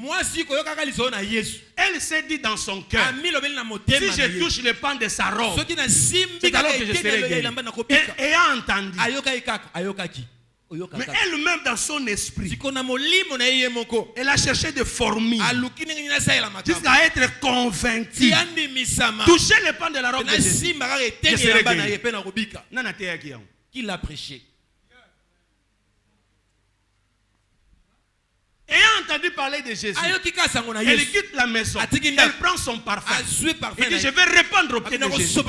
elle s'est dit dans son cœur, si je touche le pan de sa robe, c'est alors que je serai guéri. Ayant entendu, mais elle-même dans son esprit, elle a cherché des formules jusqu'à être convaincue. Toucher le pan de la robe de Jésus, je serai guéri. Qui l'a prêché? Ayant entendu parler de Jésus, elle quitte la maison, elle prend son parfum, elle dit je vais répandre au pied de Jésus.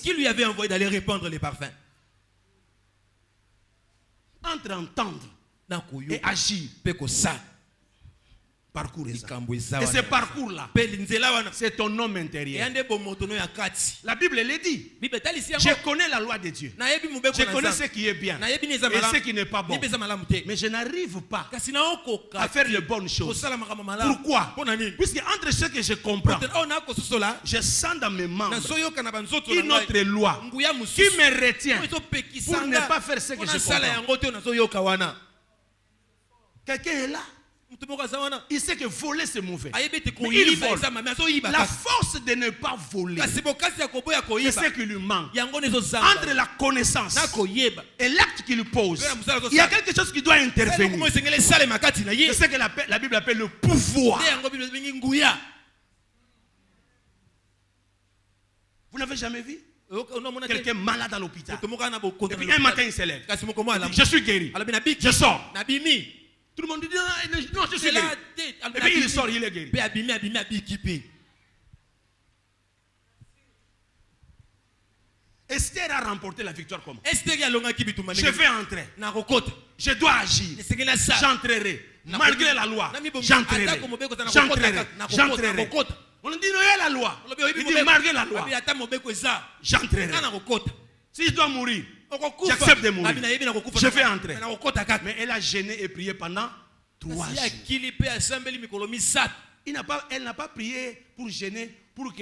Qui lui avait envoyé d'aller répandre les parfums? Entre entendre et agir, parcours. Et ce parcours-là, c'est ton homme intérieur. La Bible le dit. Je connais la loi de Dieu. Je connais ce qui est bien et ce qui n'est pas bon. Mais je n'arrive pas à faire les bonnes choses. Pourquoi? Puisque entre ce que je comprends, je sens dans mes membres une autre loi qui me retient pour ne pas faire ce que je comprends. Quelqu'un est là. Il sait que voler c'est mauvais. Mais il vole. La force de ne pas voler, c'est ce qui lui manque. Entre la connaissance et l'acte qu'il pose, il y a quelque chose qui doit intervenir. C'est ce que la Bible appelle le pouvoir. Vous n'avez jamais vu quelqu'un malade à l'hôpital et puis un matin il se lève, je suis guéri, je sors. Tout le monde dit non, je suis guéri. Et puis il sort, il est guéri. Esther a remporté la victoire comment? Je vais entrer. Je dois agir. J'entrerai. Malgré la loi, j'entrerai. On dit non, il y a la loi. Il dit malgré la loi, j'entrerai. Si je dois mourir, j'accepte de mourir. Je vais entrer. Mais elle a gêné et prié pendant 3 jours. Elle n'a pas prié pour gêner, pour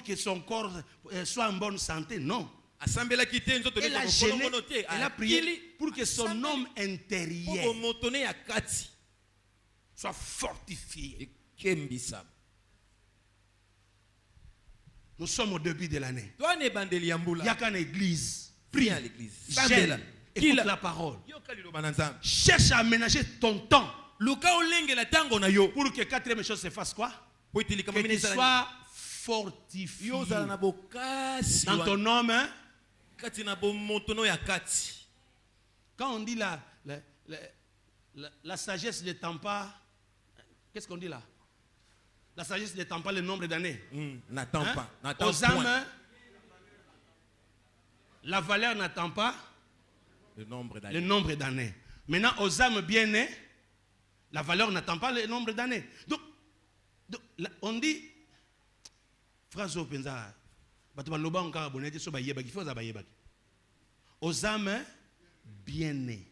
que son corps soit en bonne santé. Non. Elle a gêné, elle a prié pour que son homme intérieur soit fortifié. Nous sommes au début de l'année. Il n'y a qu'une église. Prie à l'église. Écoute la parole. Cherche à aménager ton temps pour que 4e chose se fasse quoi? Que tu sois fortifie. Dans ton nom, hein? Quand on dit la sagesse n'étend pas, qu'est-ce qu'on dit là? La sagesse n'étend pas le nombre d'années. N'attend hein? pas. Aux âmes, la valeur n'attend pas le nombre d'années. Maintenant, aux âmes bien-nées, la valeur n'attend pas le nombre d'années. Donc on dit, phrase au penza, aux âmes bien-nées.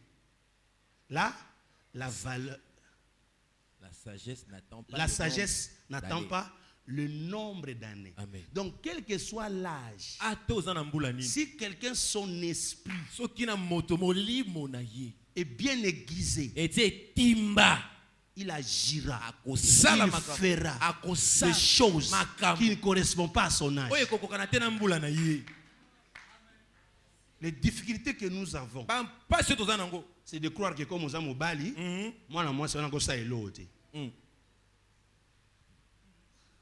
Là, la valeur. La sagesse n'attend pas le nombre d'années. Donc, quel que soit l'âge, si quelqu'un, son esprit est bien aiguisé, il agira, il fera des choses qui ne correspondent pas à son âge. Les difficultés que nous avons, c'est de croire que comme nous sommes au Bali, moi, c'est ça et l'autre.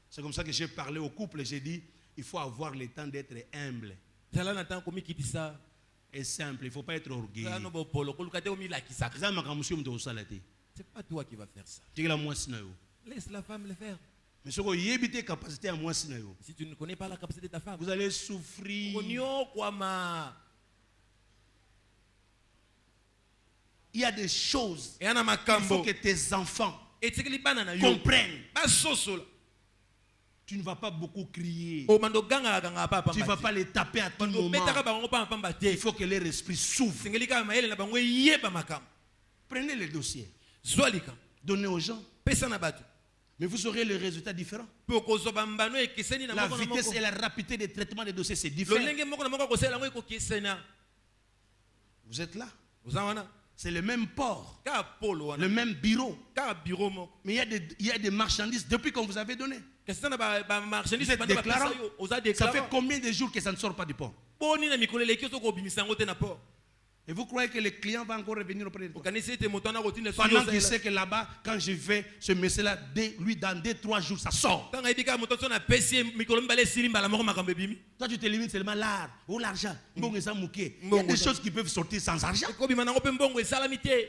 C'est comme ça que j'ai parlé au couple, j'ai dit, il faut avoir le temps d'être humble. Et simple, il ne faut pas être orgueilleux. C'est pas toi qui vas faire ça. Laisse la femme le faire. Mais si tu ne connais pas la capacité de ta femme, vous allez souffrir. Il y a des choses qu'il faut que tes enfants comprennent. Tu ne vas pas beaucoup crier. Tu ne vas pas les taper à tout moment. Il faut que leur esprit souffre. Prenez les dossiers. Donnez aux gens. Mais vous aurez le résultat différent. La vitesse et la rapidité de traitement des dossiers, c'est différent. Vous êtes là. C'est le même port, le même bureau. Mais il y a des marchandises depuis qu'on vous avait donné. Vous êtes déclarant. Ça fait combien de jours que ça ne sort pas du port? Et vous croyez que le client va encore revenir auprès de toi? Pendant qu'il sait que là-bas, quand je vais, ce monsieur-là, lui, dans 2-3 jours, ça sort. Toi, tu te limites seulement l'art ou l'argent. Il y a des choses qui peuvent sortir sans argent.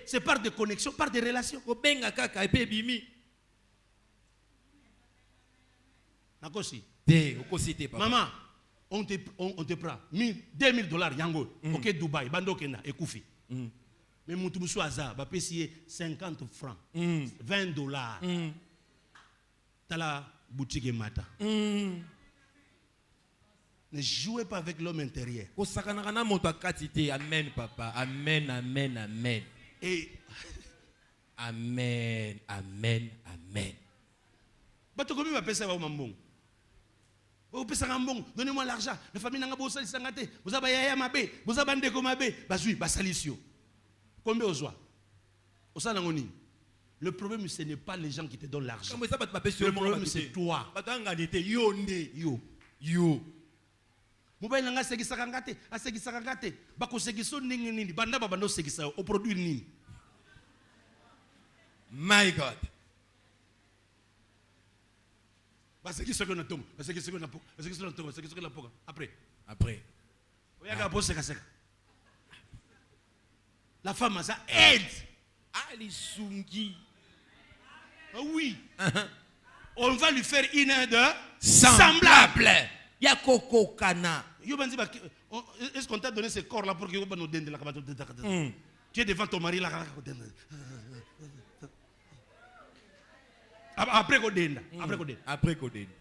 C'est par des connexions, par des relations. Maman, on te prend $2,000 yango. Ok, Dubaï, bando kena, et koufi. Mais mon touboussou azar, va payer 50 francs, $20. T'as la boutique et mata. Ne jouez pas avec l'homme intérieur. Amen, papa. Amen, amen, amen. Et amen, amen, amen. Bato comment va penser à Mambong? Donnez-moi l'argent. La famille n'a pas besoin de s'engager. Vous avez yaya mabé, vous avez bandé comme mabé. Basui, basalisio. Combien aux oies? Au Sanangoni. Le problème, ce n'est pas les gens qui te donnent l'argent. Le problème, c'est toi. Yo. Mobile nanga segisa kangate, asegisa kangate. Bako segiso nini, banda babando segisa, au produit nini. My God. Après. La femme, ça aide. Ali Sungi. Ah oui. On va lui faire une aide semblable. Yakoko Kana. Est-ce qu'on t'a donné ce corps-là pour que nous donne la tu es devant ton mari là. Après Kodenda. Après Kodenda.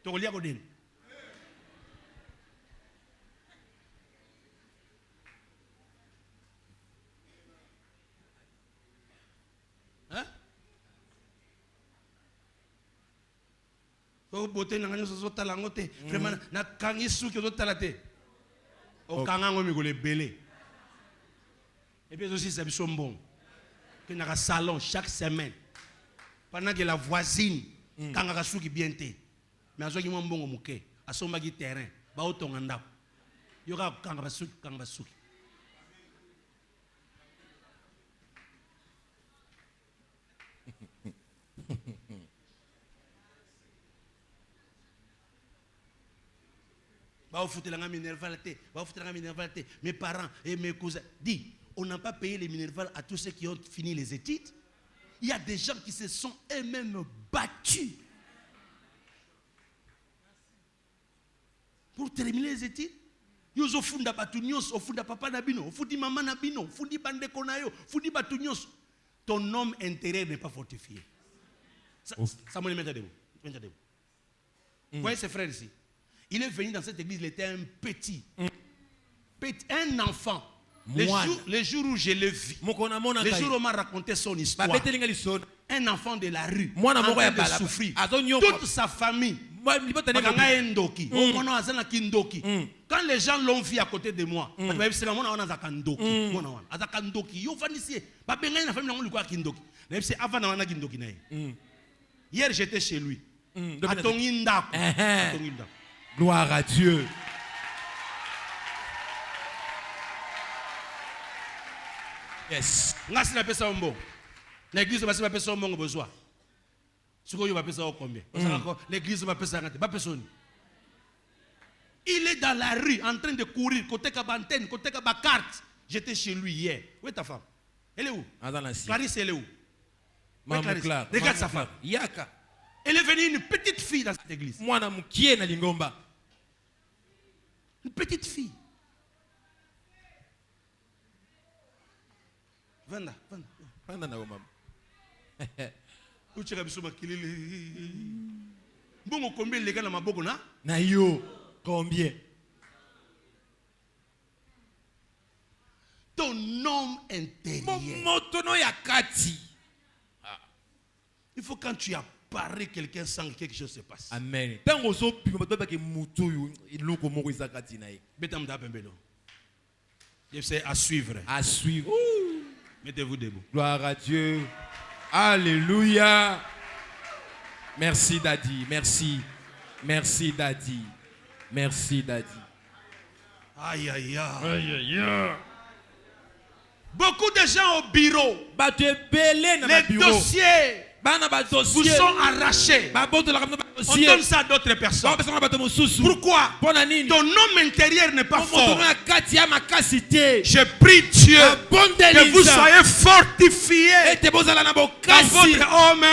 Togolia Kodenda. Hein? Au beauté na ngani so talangote. Vraiment na kangisu ki so talate. O kangango mi go le belé. Et puis aussi c'est bisombon. Que dans un salon chaque semaine. Pendant que la voisine, quand elle a souki bien té, mais elle a un bon mouké, à son bagui terrain, bah autant en dap. Il y aura quand elle a souki. Mes parents et mes cousins. Dis, on n'a pas payé les Minerval à tous ceux qui ont fini les études. Il y a des gens qui se sont eux-mêmes battus pour terminer les études. Yo zo funda batu nyonso, funda papa na bino, fudi mama na bino, fudi bandeko na yo, fudi batu nyonso. Ton homme intérieur n'est pas fortifié. Ça me le met debout. Vous voyez ce frère ici? Il est venu dans cette église, il était un petit, un enfant. Le jour où je l'ai vu, le jour où on m'a raconté son histoire, un enfant de la rue, en train de souffrir, toute sa famille. Quand les gens l'ont vu à côté de moi, hier j'étais chez lui. Gloire à Dieu. Yes. L'église va se faire un besoin. L'église va faire un. Il est dans la rue en train de courir, côté Kabantène, côté Kabakart. J'étais chez lui hier. Où est ta femme? Elle est où? Clarisse, elle est où? Regarde sa femme. Yaka. Elle est venue, une petite fille dans cette église. Une petite fille. Vanda. Bon, combien les gars dans ma bogo na? Na yo, combien? Ton homme intérieur. Il faut quand tu apparais quelqu'un sans que quelque chose se passe. Amen. Je sais à suivre. À suivre. Mettez-vous debout. Gloire à Dieu. Alléluia. Merci Daddy. Merci. Merci Daddy. Merci Daddy. Aïe aïe aïe. Beaucoup de gens au bureau. Les dossiers vous sont arrachés. On donne ça à d'autres personnes. Pourquoi? Ton homme intérieur n'est pas fort. Je prie Dieu que vous soyez fortifiés dans votre homme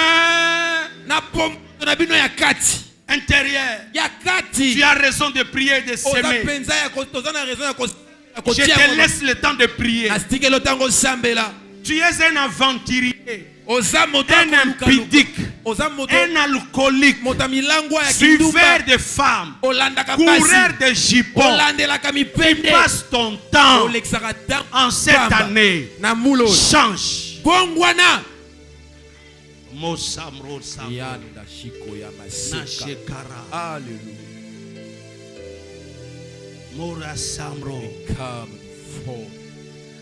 intérieur. Tu as raison de prier et de s'aimer. Je te laisse le temps de prier. Tu es un aventurier, un impudique, un alcoolique, suiveur de femmes, coureur de jupons. Tu passes ton temps en cette année. Change.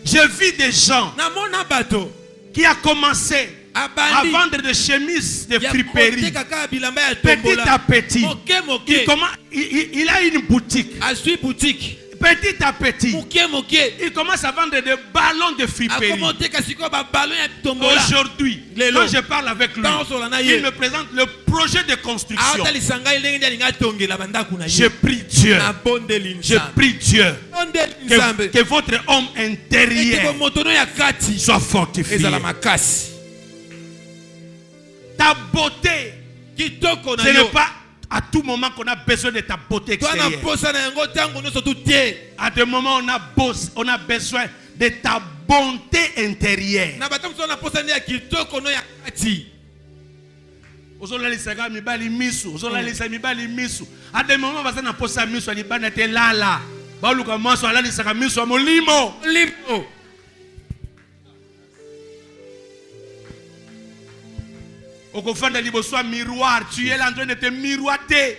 Je vis des gens qui ont commencé à vendre des chemises de friperie. Petit à petit, il a une boutique. Petit à petit, il commence à vendre des ballons de friperie. Aujourd'hui, quand je parle avec lui, il me présente le projet de construction. Je prie Dieu. Je prie Dieu que votre homme intérieur soit fortifié. Ta beauté, ce n'est pas à tout moment qu'on a besoin de ta beauté extérieure. À des moments, on a besoin de ta bonté intérieure. À des moments, on a posé miso, on a lala. Au confond liboso miroir, tu es en train de te miroiter.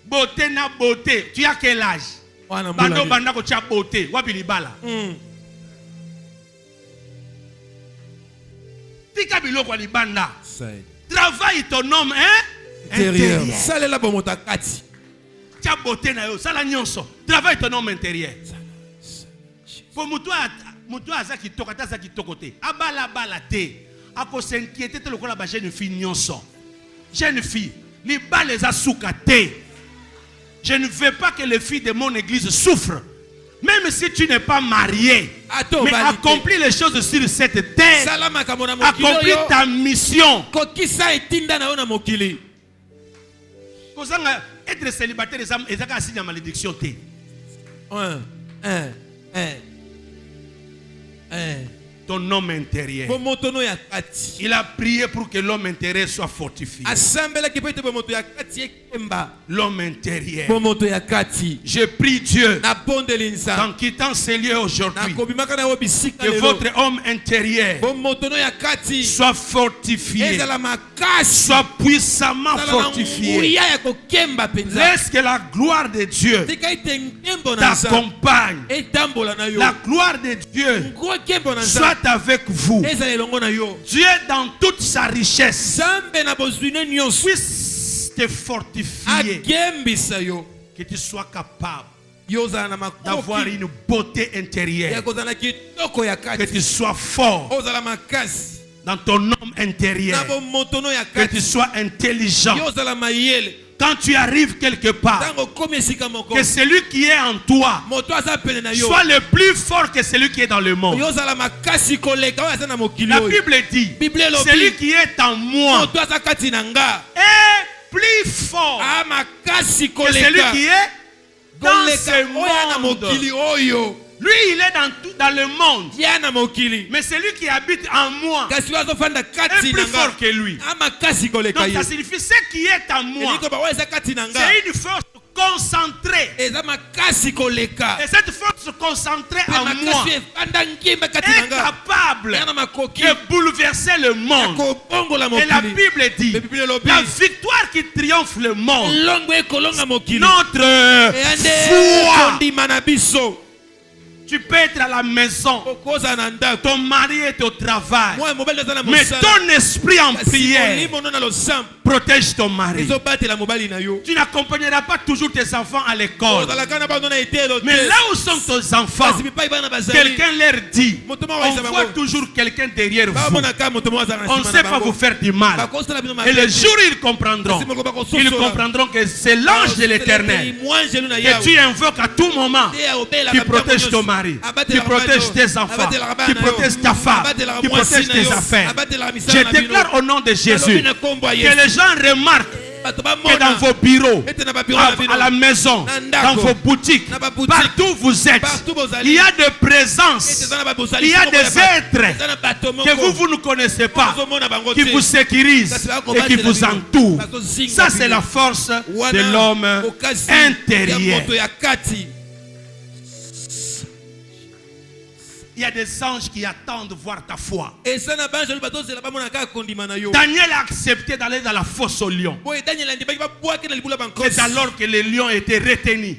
Beauté na beauté. Tu as quel âge? Bando banda ko tia beauté. Wapi libala. Tika biloko libanda. Travaille ton homme intérieur. Sale la bomota kati. Tia beauté na yo, sala nyonso. Travaille ton homme intérieur. Pour muto azaki tokata azaki tokote. Abala bala te. A cause s'inquiéter le quoi la jeune fille nyonso. Jeune fille, les balles les a soukaté. Je ne veux pas que les filles de mon église souffrent. Même si tu n'es pas marié, mais accomplis les choses sur cette terre. Accomplis ta mission. Être célibataire, c'est un signe de malédiction. Ton homme intérieur. Il a prié pour que l'homme intérieur soit fortifié. L'homme intérieur. Je prie Dieu, en quittant ces lieux aujourd'hui, que votre homme intérieur soit fortifié, soit puissamment fortifié. Laisse que la gloire de Dieu t'accompagne. La gloire de Dieu soit avec vous. Dieu dans toute sa richesse puisse te fortifier, que tu sois capable d'avoir une beauté intérieure, que tu sois fort dans ton homme intérieur, que tu sois intelligent. Quand tu arrives quelque part, que celui qui est en toi soit le plus fort que celui qui est dans le monde. La Bible dit, celui qui est en moi est plus fort que celui qui est dans ce monde. Lui, il est dans le monde. Mais celui qui habite en moi est plus fort que lui. Donc ça signifie ce qui est en moi, c'est une force concentrée. Et cette force concentrée en moi est capable de bouleverser le monde. Et la Bible dit, la victoire qui triomphe le monde, notre foi. Tu peux être à la maison, ton mari est au travail, mais ton esprit en prière protège ton mari. Tu n'accompagneras pas toujours tes enfants à l'école, mais là où sont tes enfants, quelqu'un leur dit, on voit toujours quelqu'un derrière vous, on ne sait pas vous faire du mal. Et le jour où ils comprendront que c'est l'ange de l'Éternel que tu invoques à tout moment, qui protège ton mari, qui protège tes enfants, qui protège ta femme, qui protège tes affaires. Je déclare au nom de Jésus que les gens remarquent que dans vos bureaux, à la maison, dans vos boutiques, partout où vous êtes, il y a des présences, il y a des êtres que vous ne connaissez pas, qui vous sécurisent et qui vous entourent. Ça, c'est la force de l'homme intérieur. Il y a des anges qui attendent de voir ta foi. Daniel a accepté d'aller dans la fosse au lion. C'est alors que les lions étaient retenus.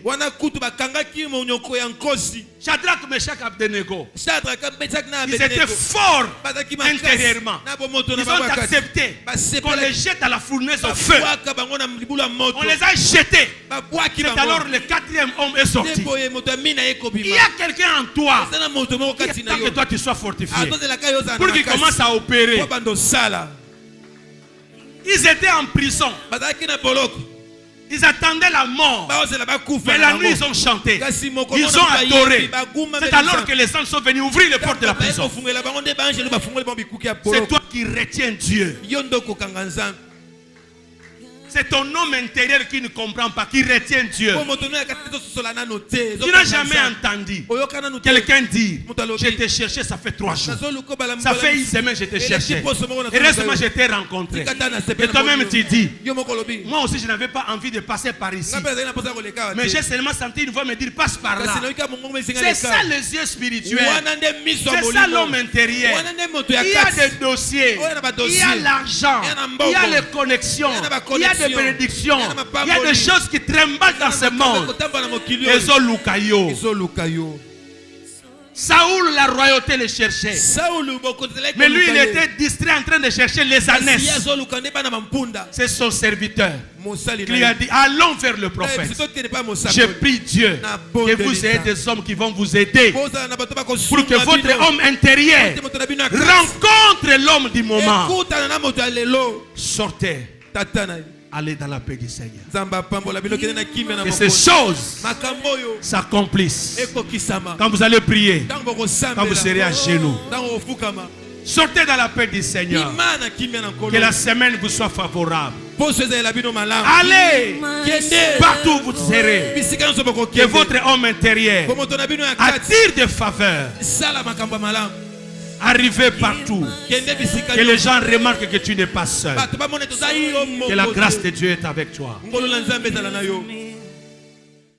Shadrach, Meshach, Abednego, ils étaient forts intérieurement. Ils ont accepté qu'on les jette à la fournaise au feu. On les a jetés. C'est alors le quatrième homme est sorti. Il y a quelqu'un en toi qui attend que toi tu sois fortifié pour qu'il commence à opérer. Ils étaient en prison. Ils attendaient la mort. Mais la nuit, ils ont chanté. Ils ont adoré. C'est alors que les anges sont venus ouvrir les portes de la prison. C'est toi qui retiens Dieu. C'est ton homme intérieur qui ne comprend pas, qui retient Dieu. Tu n'as jamais entendu quelqu'un dire, je t'ai cherché, ça fait 3 jours. Ça fait une semaine, je t'ai cherché. Et récemment, je t'ai rencontré. Et toi-même, tu dis, moi aussi, je n'avais pas envie de passer par ici. Mais j'ai seulement senti une voix me dire, passe par là. C'est ça les yeux spirituels. C'est ça l'homme intérieur. Il y a des dossiers. Il y a l'argent. Il y a les connexions. Il y a des bénédictions. Il y a des choses qui tremblent dans ce monde. Saoul, la royauté le cherchait. Mais lui, il était distrait en train de chercher les ânesses. C'est son serviteur qui lui a dit, allons vers le prophète. Je prie Dieu que vous ayez des hommes qui vont vous aider pour que votre homme intérieur rencontre l'homme du moment. Sortez allez dans la paix du Seigneur. Que Que ces choses s'accomplissent. Quand vous allez prier, quand vous serez à genoux, sortez dans la paix du Seigneur. Que la semaine vous soit favorable. Allez partout où vous serez. Que votre homme intérieur attire des faveurs. Arrivez partout. Que les gens remarquent que tu n'es pas seul. Que la grâce de Dieu est avec toi.